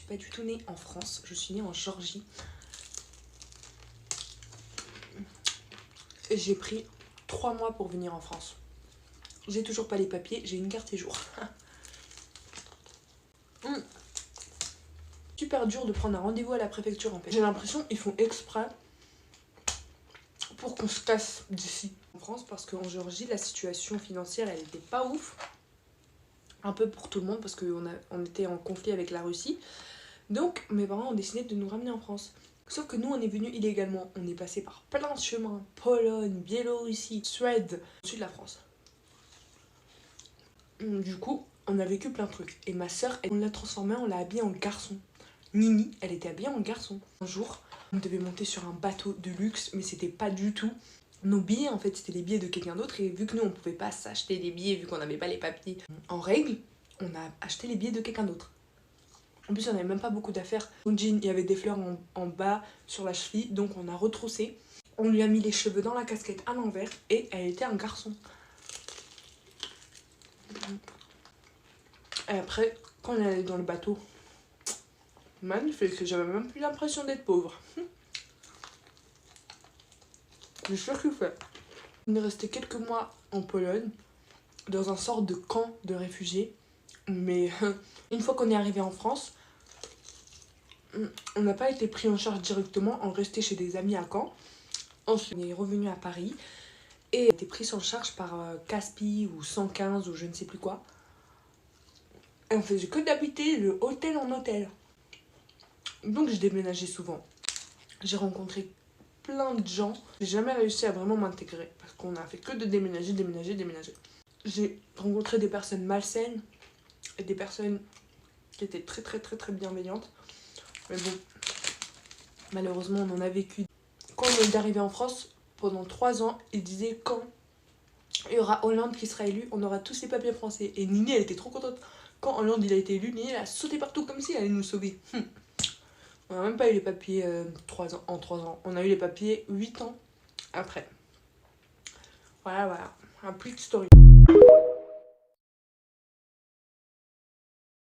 suis pas du tout née en France, je suis née en Géorgie. Et j'ai pris 3 mois pour venir en France. J'ai toujours pas les papiers, j'ai une carte séjour. Super dur de prendre un rendez-vous à la préfecture en fait. J'ai l'impression qu'ils font exprès pour qu'on se casse d'ici en France, parce qu'en Géorgie la situation financière elle était pas ouf. Un peu pour tout le monde parce qu'on était en conflit avec la Russie. Donc mes parents ont décidé de nous ramener en France. Sauf que nous on est venus illégalement. On est passé par plein de chemins. Pologne, Biélorussie, Suède, au sud de la France. Du coup on a vécu plein de trucs. Et ma soeur, on l'a transformée, on l'a habillée en garçon. Nini, elle était habillée en garçon. Un jour, on devait monter sur un bateau de luxe, mais c'était pas du tout nos billets, en fait, c'était les billets de quelqu'un d'autre. Et vu que nous, on pouvait pas s'acheter des billets, vu qu'on n'avait pas les papiers en règle, on a acheté les billets de quelqu'un d'autre. En plus, on n'avait même pas beaucoup d'affaires. Mon jean, il y avait des fleurs en bas sur la cheville, donc on a retroussé. On lui a mis les cheveux dans la casquette à l'envers et elle était un garçon. Et après, quand on est allé dans le bateau, magnifique, j'avais même plus l'impression d'être pauvre. J'ai surkiffé. On est resté quelques mois en Pologne, dans un sort de camp de réfugiés. Mais une fois qu'on est arrivé en France, on n'a pas été pris en charge directement, on restait chez des amis à Caen. Ensuite, on est revenu à Paris et on a été pris en charge par Caspi ou 115 ou je ne sais plus quoi. Et on faisait que d'habiter de hôtel en hôtel. Donc j'ai déménagé souvent. J'ai rencontré plein de gens. J'ai jamais réussi à vraiment m'intégrer parce qu'on a fait que de déménager. J'ai rencontré des personnes malsaines et des personnes qui étaient très bienveillantes. Mais bon, malheureusement on en a vécu. Quand on est arrivé en France, pendant 3 ans, ils disaient quand il y aura Hollande qui sera élu, on aura tous les papiers français. Et Nini, elle était trop contente. Quand Hollande il a été élu, Nini elle a sauté partout comme si elle allait nous sauver. On n'a même pas eu les papiers en 3 ans. On a eu les papiers 8 ans après. Voilà, un petit story.